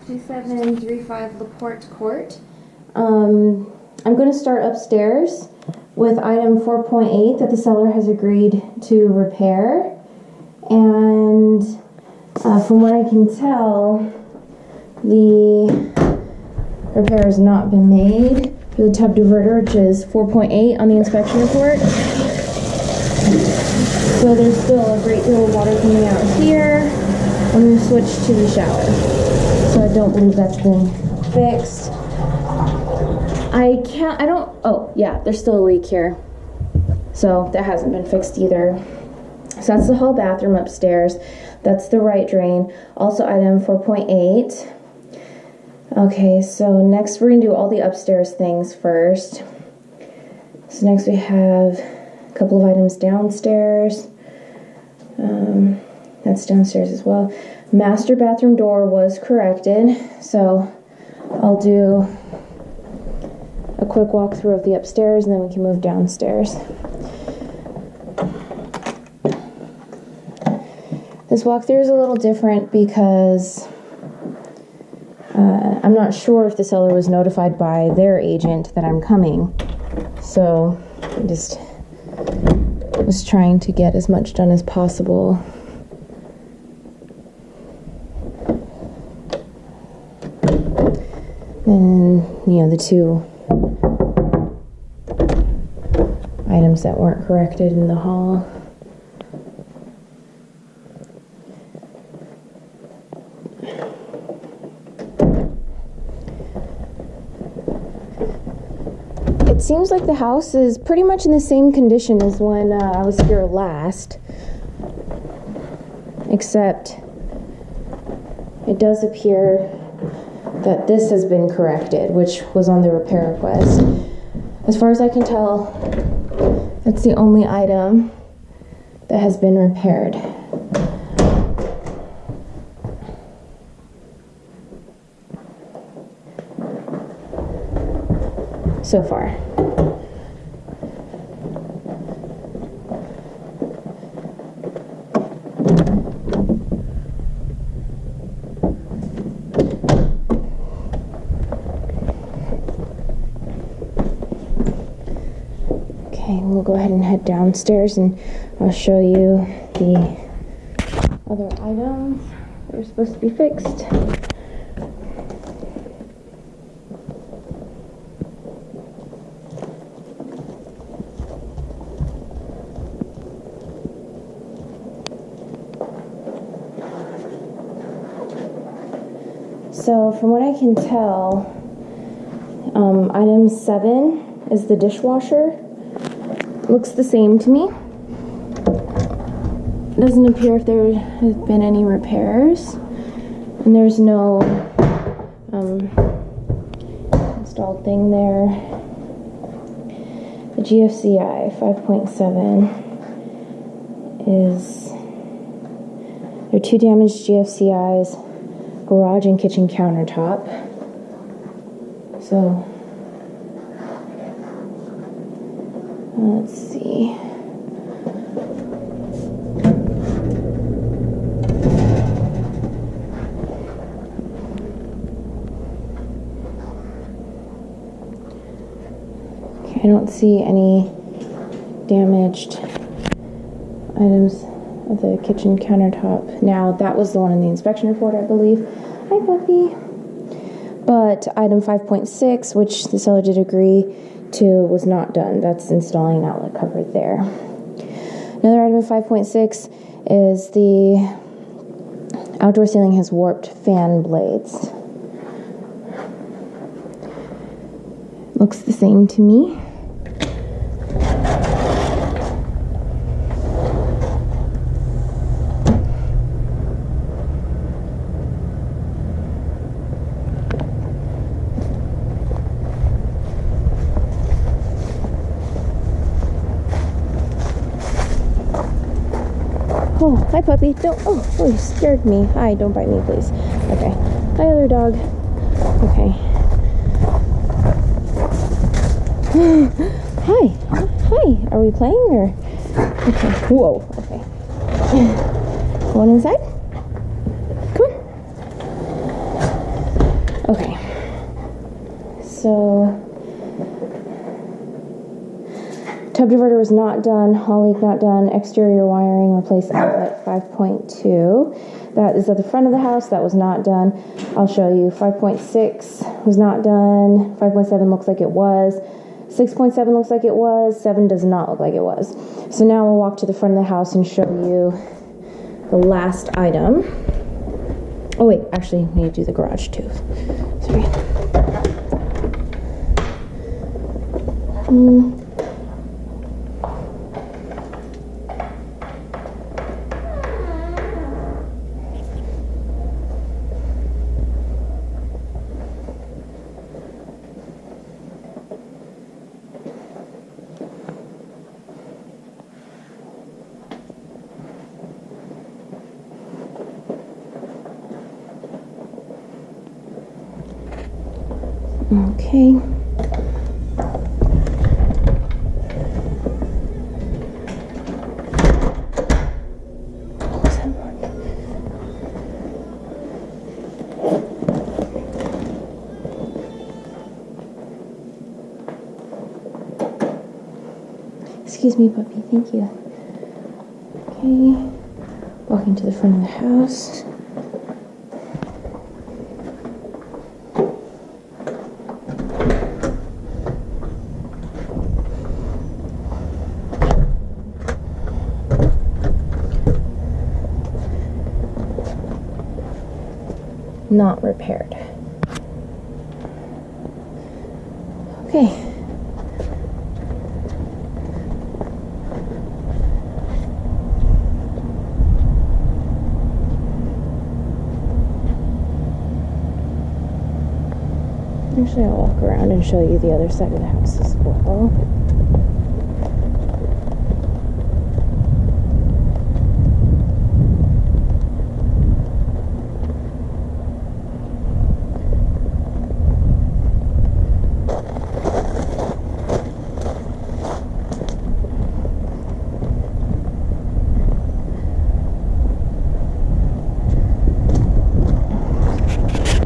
2735 Porte Ct. I'm going to start upstairs with item 4.8 that the seller has agreed to repair. And from what I can tell, the repair has not been made for the tub diverter, which is 4.8 on the inspection report. So there's still a great deal of water coming out here when we switch to the shower. So I don't believe that's been fixed. Oh yeah, there's still a leak here. So that hasn't been fixed either. So that's the hall bathroom upstairs. That's the right drain. Also item 4.8. Okay, so next we're gonna do all the upstairs things first. So next we have a couple of items downstairs. That's downstairs as well. Master bathroom door was corrected, so I'll do a quick walkthrough of the upstairs and then we can move downstairs. This walkthrough is a little different because I'm not sure if the seller was notified by their agent that I'm coming. So I just was trying to get as much done as possible. And, you know, the two items that weren't corrected in the hall. It seems like the house is pretty much in the same condition as when I was here last, except it does appear that this has been corrected, which was on the repair request. As far as I can tell, that's the only item that has been repaired. So far. Okay, we'll go ahead and head downstairs and I'll show you the other items that are supposed to be fixed. So from what I can tell, item 7 is the dishwasher. Looks the same to me. Doesn't appear if there has been any repairs. And there's no installed thing there. The GFCI 5.7 is, there are 2 damaged GFCIs, garage and kitchen countertop. So let's see. Okay, I don't see any damaged items of the kitchen countertop. Now, that was the one in the inspection report, I believe. Hi, puppy. But item 5.6, which the seller did agree to, was not done. That's installing an outlet cover there. Another item of 5.6 is the outdoor ceiling has warped fan blades. Looks the same to me. Oh, hi puppy. Don't, oh, you scared me. Hi, don't bite me, please. Okay. Hi, other dog. Okay. Hi. Hi. Are we playing or? Okay. Whoa. Okay. Going inside? Come on. Okay. So, tub diverter was not done, hall leak not done, exterior wiring, replace outlet 5.2. That is at the front of the house, that was not done. I'll show you. 5.6 was not done, 5.7 looks like it was, 6.7 looks like it was, 7 does not look like it was. So now we'll walk to the front of the house and show you the last item. Oh wait, actually, I need to do the garage too. Sorry. Okay. Excuse me, puppy. Thank you. Okay. Walking to the front of the house. Not repaired. Okay. Actually, I'll walk around and show you the other side of the house as well.